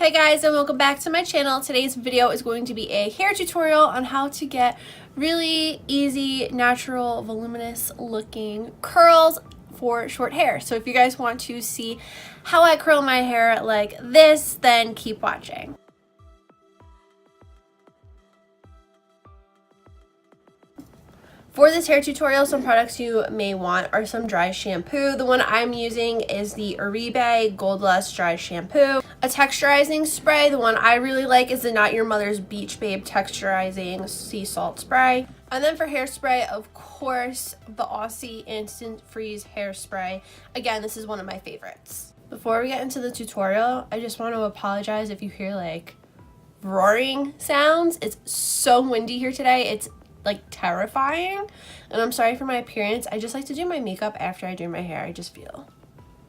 Hey guys, and welcome back to my channel. Today's video is going to be a hair tutorial on how to get really easy, natural, voluminous looking curls for short hair. So if you guys want to see how I curl my hair like this, then keep watching. For this hair tutorial, some products you may want are some dry shampoo. The one I'm using is the Ebates Gold Lust Dry Shampoo. A texturizing spray. The one I really like is the Not Your Mother's Beach Babe Texturizing Sea Salt Spray. And then for hairspray, of course, the Aussie Instant Freeze Hairspray. Again, this is one of my favorites. Before we get into the tutorial, I just want to apologize if you hear like roaring sounds. It's so windy here today. It's like terrifying, and I'm sorry for my appearance. I just like to do my makeup after I do my hair. I just feel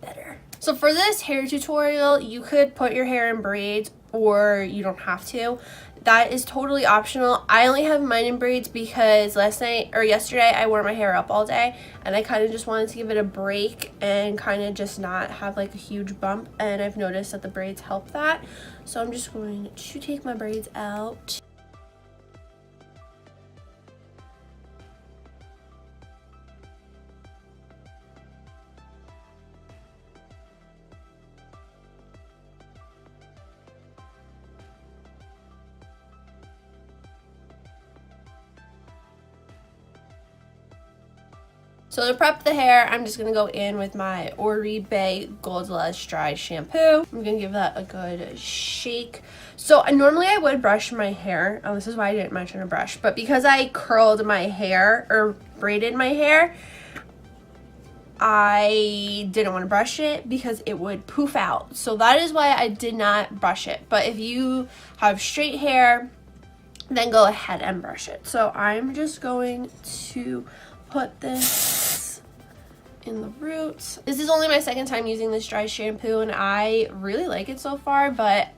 better. So for this hair tutorial, you could put your hair in braids or you don't have to. That is totally optional. I only have mine in braids because yesterday I wore my hair up all day and I kind of just wanted to give it a break and kind of just not have like a huge bump, and I've noticed that the braids help that. So I'm just going to take my braids out. So to prep the hair, I'm just going to go in with my Ebates Gold Lust Dry Shampoo. I'm going to give that a good shake. So normally I would brush my hair. Oh, this is why I didn't mention a brush. But because I curled my hair or braided my hair, I didn't want to brush it because it would poof out. So that is why I did not brush it. But if you have straight hair, then go ahead and brush it. So I'm just going to put this in the roots. This is only my second time using this dry shampoo and I really like it so far, but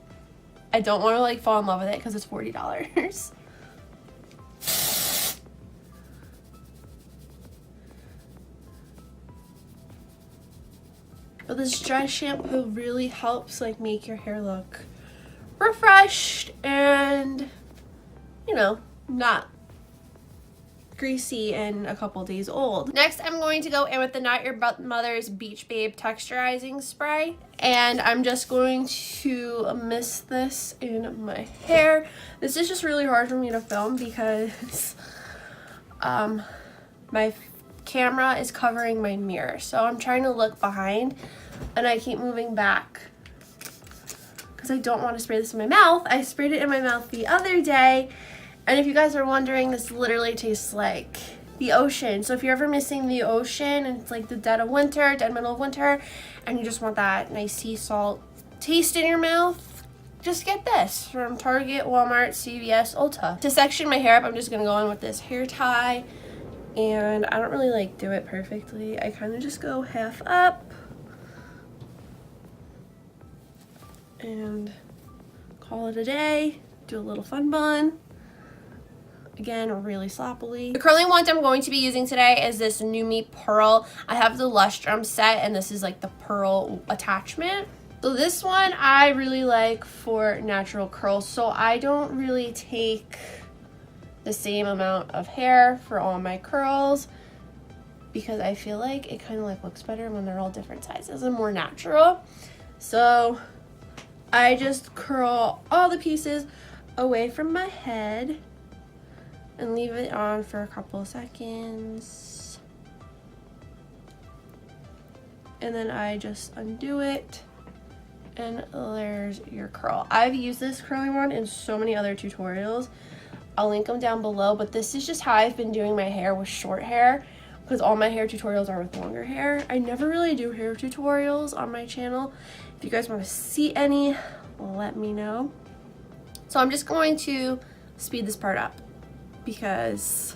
I don't want to like fall in love with it because it's $40. But this dry shampoo really helps like make your hair look refreshed and, you know, not greasy and a couple days old. Next, I'm going to go in with the Not Your Mother's Beach Babe Texturizing Spray, and I'm just going to mist this in my hair. This is just really hard for me to film because my camera is covering my mirror, so I'm trying to look behind and I keep moving back because I don't want to spray this in my mouth. I sprayed it in my mouth the other day. And if you guys are wondering, this literally tastes like the ocean. So if you're ever missing the ocean and it's like the dead middle of winter, and you just want that nice sea salt taste in your mouth, just get this from Target, Walmart, CVS, Ulta. To section my hair up, I'm just going to go in with this hair tie. And I don't really like do it perfectly. I kind of just go half up and call it a day. Do a little fun bun. Again, really sloppily. The curling wand I'm going to be using today is this NuMe Pearl. I have the Lustrum set, and this is like the pearl attachment. So this one I really like for natural curls. So I don't really take the same amount of hair for all my curls because I feel like it kind of like looks better when they're all different sizes and more natural. So I just curl all the pieces away from my head and leave it on for a couple of seconds. And then I just undo it and there's your curl. I've used this curling wand in so many other tutorials. I'll link them down below, but this is just how I've been doing my hair with short hair because all my hair tutorials are with longer hair. I never really do hair tutorials on my channel. If you guys want to see any, let me know. So I'm just going to speed this part up because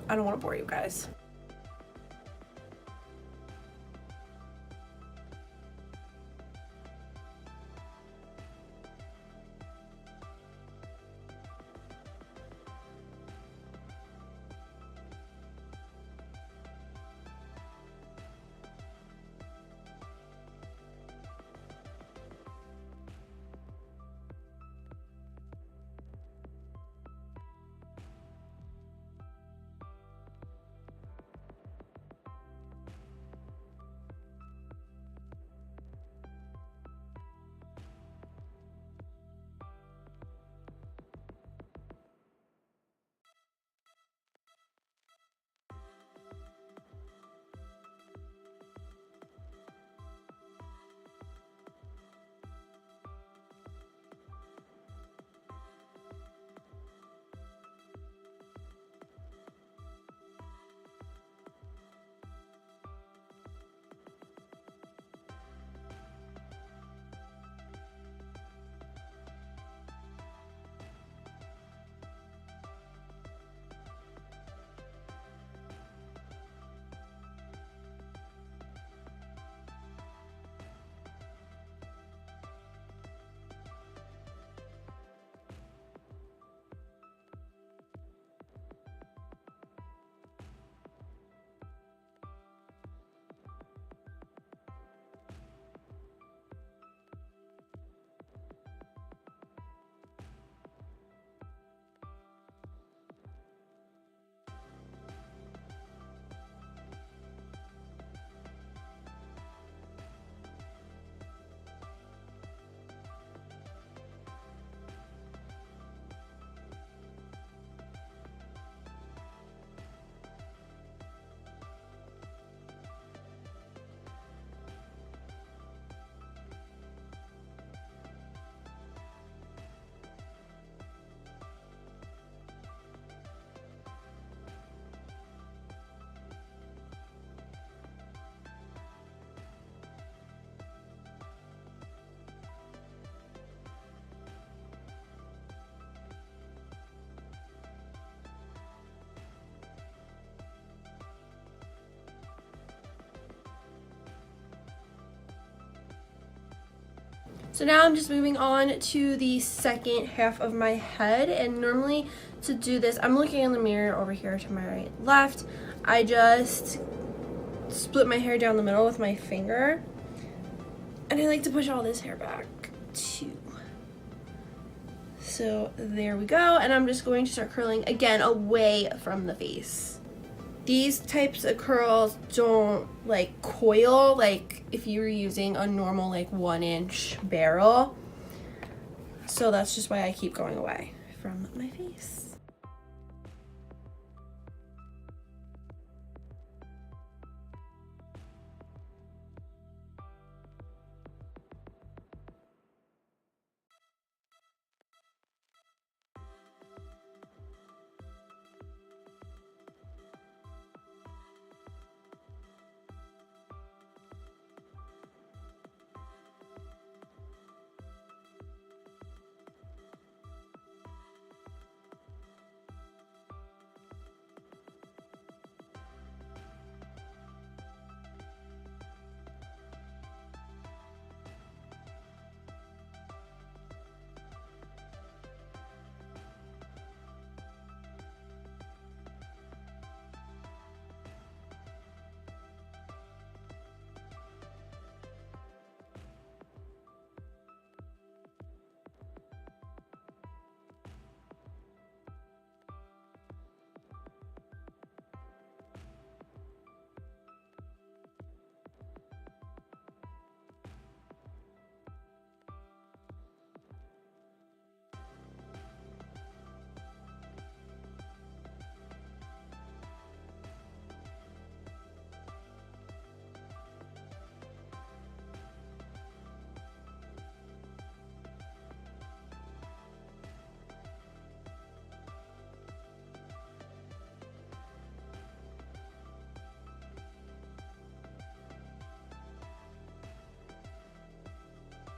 I don't want to bore you guys. So now I'm just moving on to the second half of my head, and normally to do this, I'm looking in the mirror over here to my right, left. I just split my hair down the middle with my finger, and I like to push all this hair back too. So there we go, and I'm just going to start curling again away from the face. These types of curls don't like coil like if you were using a normal like 1-inch barrel. So that's just why I keep going away from my face.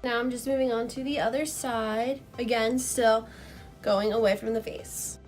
Now I'm just moving on to the other side. Again, still going away from the face.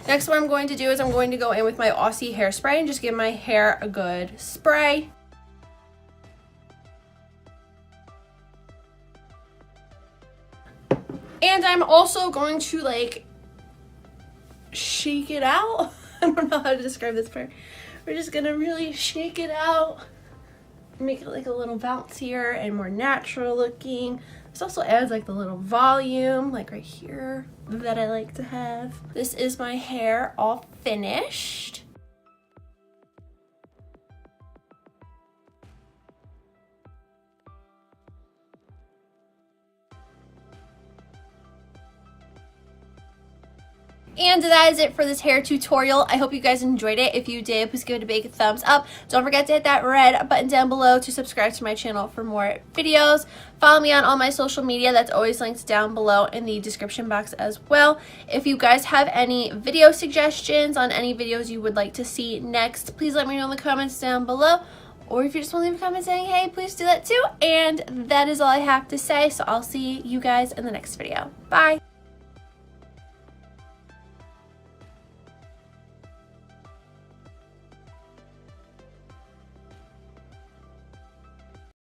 Next, what I'm going to do is I'm going to go in with my Aussie hairspray and just give my hair a good spray. And I'm also going to like shake it out. I don't know how to describe this part. We're just gonna really shake it out. Make it like a little bouncier and more natural looking. This also adds like the little volume, like right here, that I like to have. This is my hair all finished. And that is it for this hair tutorial. I hope you guys enjoyed it. If you did, please give it a big thumbs up. Don't forget to hit that red button down below to subscribe to my channel for more videos. Follow me on all my social media. That's always linked down below in the description box as well. If you guys have any video suggestions on any videos you would like to see next, please let me know in the comments down below. Or if you just want to leave a comment saying hey, please do that too. And that is all I have to say. So I'll see you guys in the next video. Bye.